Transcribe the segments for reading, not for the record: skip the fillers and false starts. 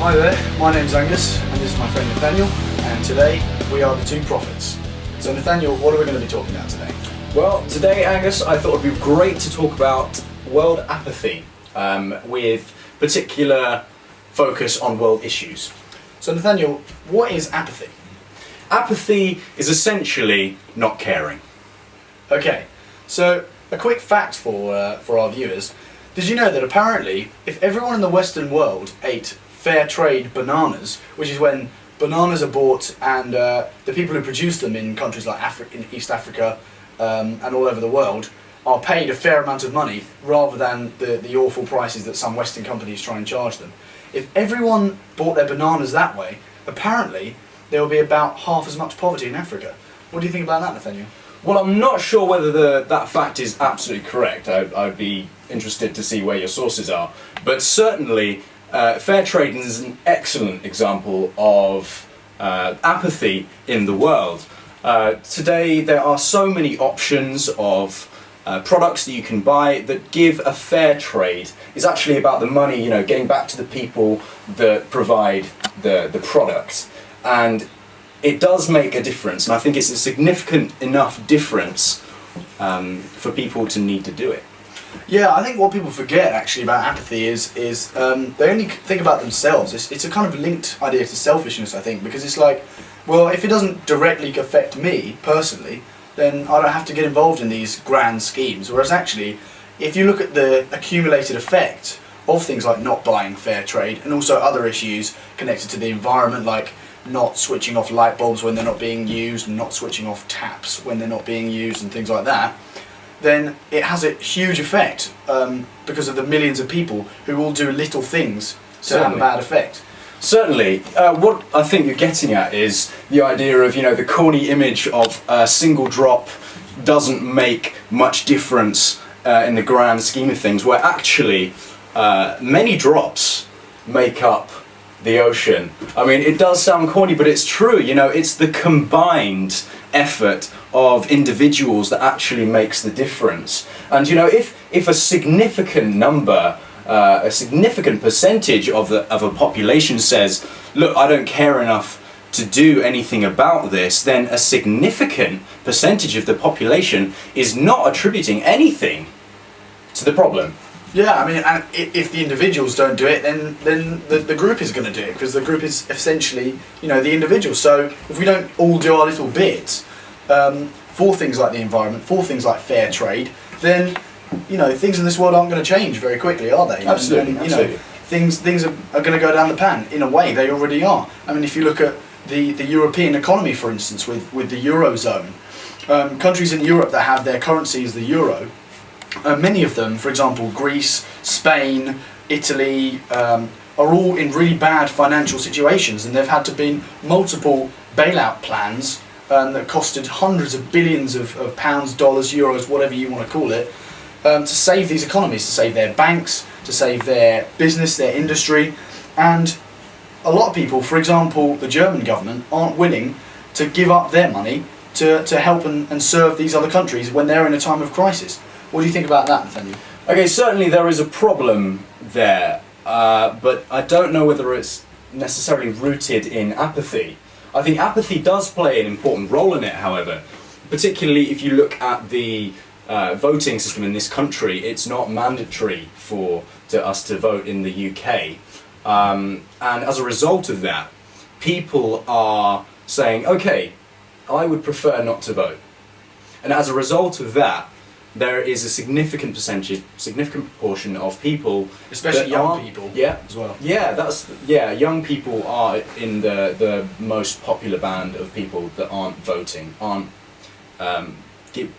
Hi there, my name's Angus and this is my friend Nathaniel, and today we are the two prophets. So Nathaniel, what are we going to be talking about today? Well, today, Angus, I thought it would be great to talk about world apathy with particular focus on world issues. So Nathaniel, what is apathy? Apathy is essentially not caring. Okay, so a quick fact for our viewers. Did you know that apparently if everyone in the Western world ate fair trade bananas, which is when bananas are bought and the people who produce them in countries like in East Africa and all over the world are paid a fair amount of money rather than the awful prices that some Western companies try and charge them. If everyone bought their bananas that way, apparently there will be about half as much poverty in Africa. What do you think about that, Nathaniel? Well, I'm not sure whether that fact is absolutely correct. I'd be interested to see where your sources are. But certainly, fair trade is an excellent example of apathy in the world. Today, there are so many options of products that you can buy that give a fair trade. It's actually about the money, getting back to the people that provide the product. And it does make a difference, and I think it's a significant enough difference for people to need to do it. Yeah, I think what people forget actually about apathy is they only think about themselves. It's a kind of linked idea to selfishness, I think, because it's like, well, if it doesn't directly affect me personally, then I don't have to get involved in these grand schemes. Whereas actually, if you look at the accumulated effect of things like not buying fair trade and also other issues connected to the environment, like not switching off light bulbs when they're not being used and not switching off taps when they're not being used and things like that, then it has a huge effect because of the millions of people who all do little things to have a bad effect. Certainly. What I think you're getting at is the idea of, the corny image of a single drop doesn't make much difference in the grand scheme of things, where actually many drops make up the ocean. I mean, it does sound corny, but it's true. It's the combined effort of individuals that actually makes the difference. And if a significant number, a significant percentage of a population says, look, I don't care enough to do anything about this, then a significant percentage of the population is not attributing anything to the problem. Yeah, I mean, and if the individuals don't do it, then the group is going to do it, because the group is essentially, the individual. So if we don't all do our little bits for things like the environment, for things like fair trade, then things in this world aren't going to change very quickly, are they? Absolutely. And, things are going to go down the pan. In a way, they already are. I mean, if you look at the European economy, for instance, with the Eurozone, countries in Europe that have their currency as the euro, many of them, for example, Greece, Spain, Italy, are all in really bad financial situations, and they've had to be multiple bailout plans that costed hundreds of billions of pounds, dollars, euros, whatever you want to call it, to save these economies, to save their banks, to save their business, their industry. And a lot of people, for example, the German government, aren't willing to give up their money to help and serve these other countries when they're in a time of crisis. What do you think about that, Nathaniel? Okay, certainly there is a problem there, but I don't know whether it's necessarily rooted in apathy. I think apathy does play an important role in it, however, particularly if you look at the voting system in this country. It's not mandatory for us to vote in the UK, and as a result of that, people are saying, okay, I would prefer not to vote, and as a result of that, there is a significant proportion of people, especially young people, as well. Yeah, young people are in the most popular band of people that aren't voting, aren't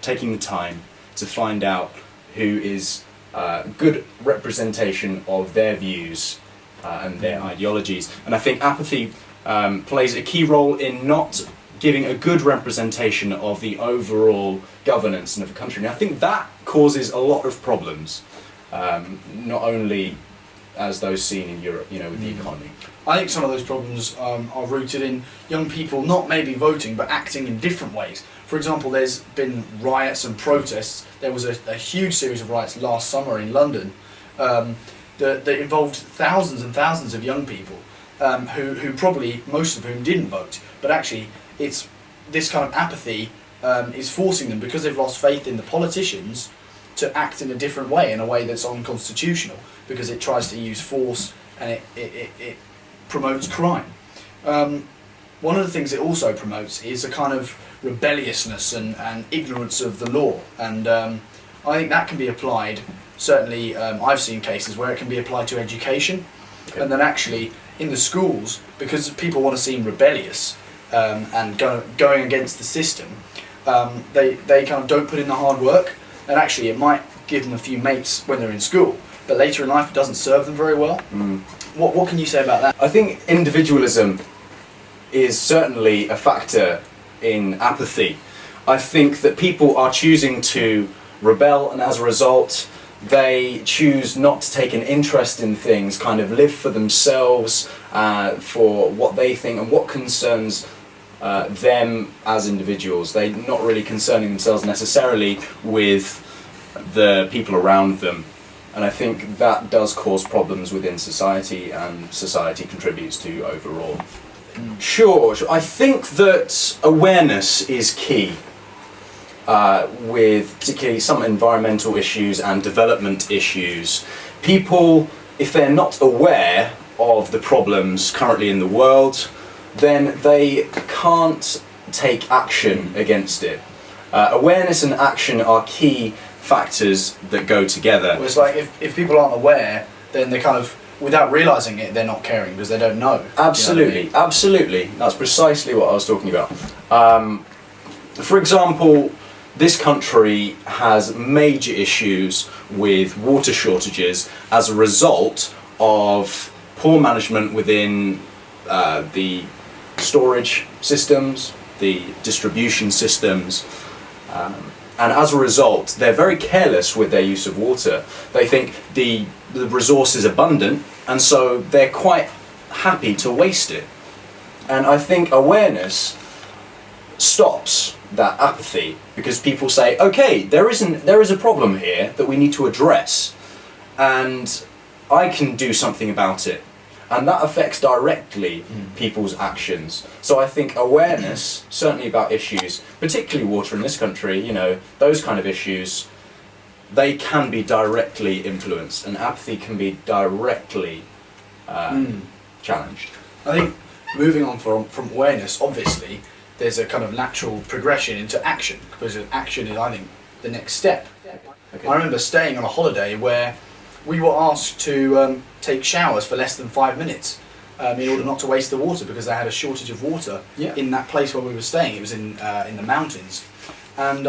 taking the time to find out who is good representation of their views and their ideologies. And I think apathy plays a key role in not giving a good representation of the overall governance of a country. And I think that causes a lot of problems, not only as those seen in Europe, with the economy. I think some of those problems are rooted in young people not maybe voting, but acting in different ways. For example, there's been riots and protests. There was a huge series of riots last summer in London that involved thousands and thousands of young people. who probably most of whom didn't vote, but actually it's this kind of apathy is forcing them, because they've lost faith in the politicians, to act in a different way, in a way that's unconstitutional, because it tries to use force and it promotes crime. One of the things it also promotes is a kind of rebelliousness and ignorance of the law, and I think that can be applied, certainly I've seen cases where it can be applied to education, and then actually in the schools, because people want to seem rebellious and going against the system, they kind of don't put in the hard work, and actually it might give them a few mates when they're in school, but later in life it doesn't serve them very well. What can you say about that? I think individualism is certainly a factor in apathy. I think that people are choosing to rebel, and as a result they choose not to take an interest in things, kind of live for themselves, for what they think and what concerns them as individuals. They're not really concerning themselves necessarily with the people around them. And I think that does cause problems within society, and society contributes to overall. Sure, I think that awareness is key with particularly some environmental issues and development issues. People, if they're not aware of the problems currently in the world, then they can't take action against it. Awareness and action are key factors that go together. Well, it's like if people aren't aware, then they kind of, without realising it, they're not caring because they don't know. Absolutely, You know what I mean? absolutely. That's precisely what I was talking about. For example, this country has major issues with water shortages as a result of poor management within the storage systems, the distribution systems, and as a result they're very careless with their use of water. They think the resource is abundant, and so they're quite happy to waste it. And I think awareness stops that apathy, because people say, okay, there is a problem here that we need to address, and I can do something about it, and that affects directly people's actions. So I think awareness, certainly about issues, particularly water in this country, you know, those kind of issues, they can be directly influenced, and apathy can be directly challenged. I think moving on from awareness, obviously there's a kind of natural progression into action, because action is, I think, the next step. Okay. I remember staying on a holiday where we were asked to take showers for less than 5 minutes in order not to waste the water, because they had a shortage of water in that place where we were staying. It was in the mountains, and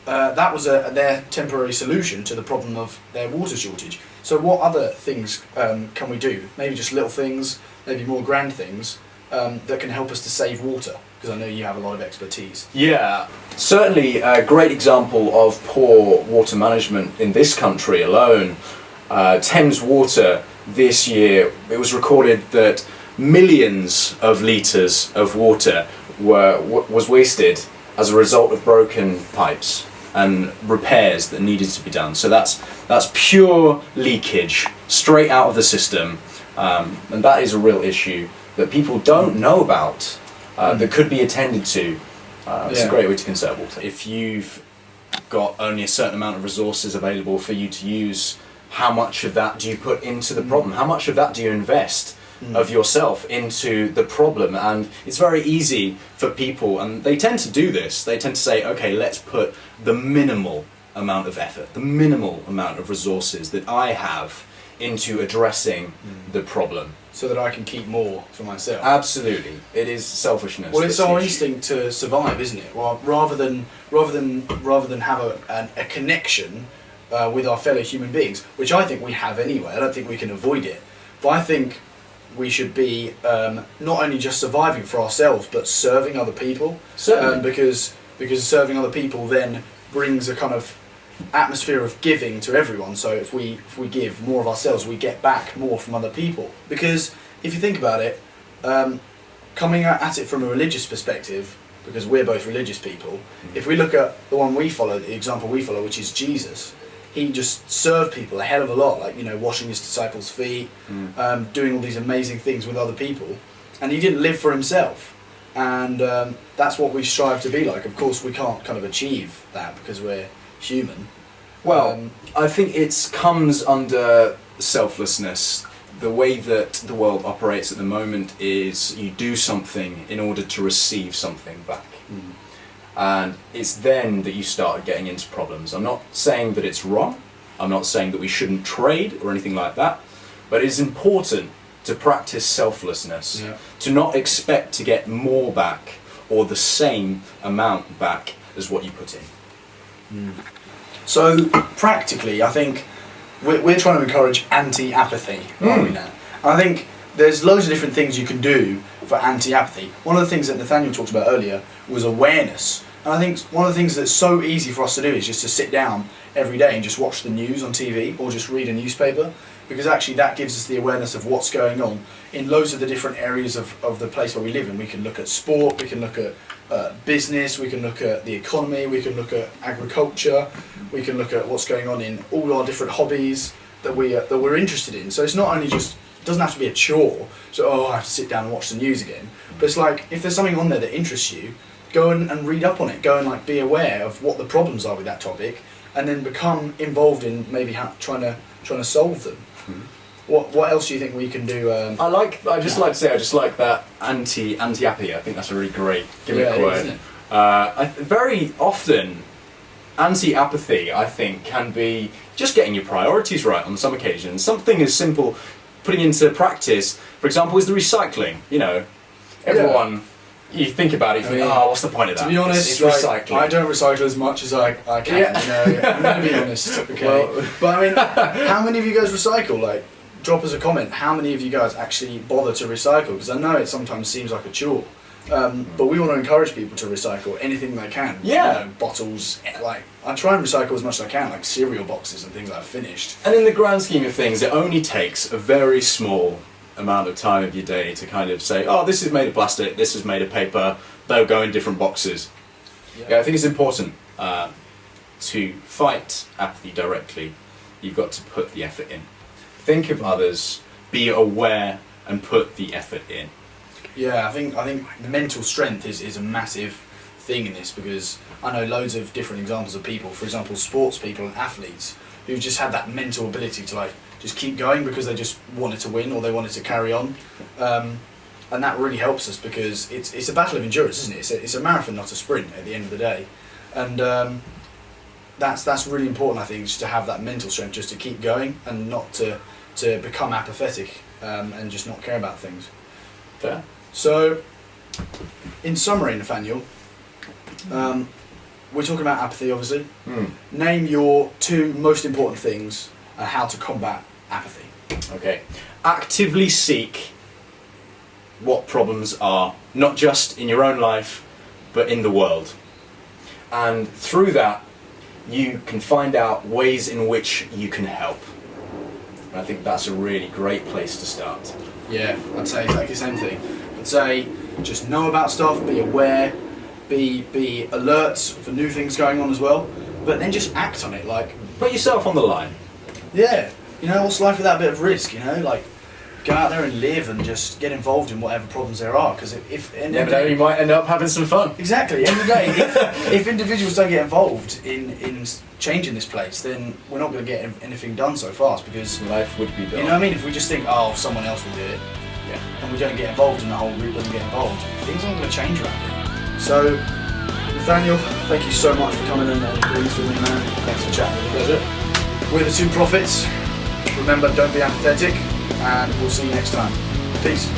that was their temporary solution to the problem of their water shortage. So what other things can we do? Maybe just little things, maybe more grand things that can help us to save water, because I know you have a lot of expertise. Yeah, certainly a great example of poor water management in this country alone. Thames Water this year, it was recorded that millions of litres of water was wasted as a result of broken pipes and repairs that needed to be done. So that's pure leakage straight out of the system, and that is a real issue that people don't know about, that could be attended to. It's a great way to conserve water. If you've got only a certain amount of resources available for you to use, how much of that do you put into the problem? How much of that do you invest of yourself into the problem? And it's very easy for people, and they tend to do this, they tend to say, okay, let's put the minimal amount of effort, the minimal amount of resources that I have into addressing the problem, so that I can keep more for myself. Absolutely, it is selfishness. Well, it's our instinct to survive, isn't it? Well, rather than have a connection with our fellow human beings, which I think we have anyway. I don't think we can avoid it, but I think we should be not only just surviving for ourselves, but serving other people. Certainly. Because serving other people then brings a kind of atmosphere of giving to everyone. So if we give more of ourselves, we get back more from other people. Because if you think about it, coming at it from a religious perspective, because we're both religious people, if we look at the one we follow, the example we follow, which is Jesus, he just served people a hell of a lot, like, you know, washing his disciples' feet, doing all these amazing things with other people, and he didn't live for himself. And that's what we strive to be like. Of course, we can't kind of achieve that because we're human. Well, I think it comes under selflessness. The way that the world operates at the moment is you do something in order to receive something back. And it's then that you start getting into problems. I'm not saying that it's wrong. I'm not saying that we shouldn't trade or anything like that. But it is important to practice selflessness, to not expect to get more back or the same amount back as what you put in. So practically, I think we're trying to encourage anti-apathy, aren't we now? I think there's loads of different things you can do for anti-apathy. One of the things that Nathaniel talked about earlier was awareness. And I think one of the things that's so easy for us to do is just to sit down every day and just watch the news on TV or just read a newspaper, because actually that gives us the awareness of what's going on in loads of the different areas of the place where we live in. We can look at sport, we can look at business, we can look at the economy, we can look at agriculture, we can look at what's going on in all our different hobbies that we're interested in. So it's not only just, it doesn't have to be a chore, so I have to sit down and watch the news again, but it's like, if there's something on there that interests you, go and read up on it, go and like be aware of what the problems are with that topic, and then become involved in maybe trying to solve them. What else do you think we can do? I just like that anti-appy. I think that's a really great gimmick word. Isn't it? Very often, anti-apathy, I think, can be just getting your priorities right on some occasions. Something as simple, putting into practice, for example, is the recycling. You know, everyone, you think about it, you think, what's the point of that? To be honest, it's recycling. I don't recycle as much as I can. You know, I'm going to be honest, okay? Well, but I mean, how many of you guys recycle? Like, drop us a comment. How many of you guys actually bother to recycle? Because I know it sometimes seems like a chore. But we want to encourage people to recycle anything they can. Yeah. You know, bottles, like, I try and recycle as much as I can, like cereal boxes and things that I've finished. And in the grand scheme of things, it only takes a very small amount of time of your day to kind of say, oh, this is made of plastic, this is made of paper, they'll go in different boxes. Yeah, I think it's important to fight apathy directly. You've got to put the effort in. Think of others, be aware, and put the effort in. Yeah, I think mental strength is a massive thing in this, because I know loads of different examples of people, for example, sports people and athletes, who just had that mental ability to like just keep going because they just wanted to win or they wanted to carry on, and that really helps us because it's a battle of endurance, isn't it? It's a marathon, not a sprint at the end of the day, and that's really important, I think, just to have that mental strength, just to keep going and not to become apathetic and just not care about things. Fair. So, in summary, Nathaniel, we're talking about apathy, obviously. Name your two most important things how to combat apathy. Okay. Actively seek what problems are, not just in your own life, but in the world. And through that, you can find out ways in which you can help. And I think that's a really great place to start. Yeah, I'd say exactly the same thing. I'd say just know about stuff, be aware, be alert for new things going on as well, but then just act on it. Like, put yourself on the line. Yeah, you know, what's life without a bit of risk? You know, like, go out there and live and just get involved in whatever problems there are. Because if never know, you might end up having some fun. Exactly. End of the day, if individuals don't get involved in changing this place, then we're not going to get anything done so fast. Because life would be done. You know what I mean? If we just think, oh, someone else will do it, and we don't get involved, and the whole group doesn't get involved, things aren't going to change around here. So, Nathaniel, thank you so much for coming and doing this with me, man. Thanks for chatting with me. Pleasure. We're the Two Prophets. Remember, don't be apathetic, and we'll see you next time. Peace.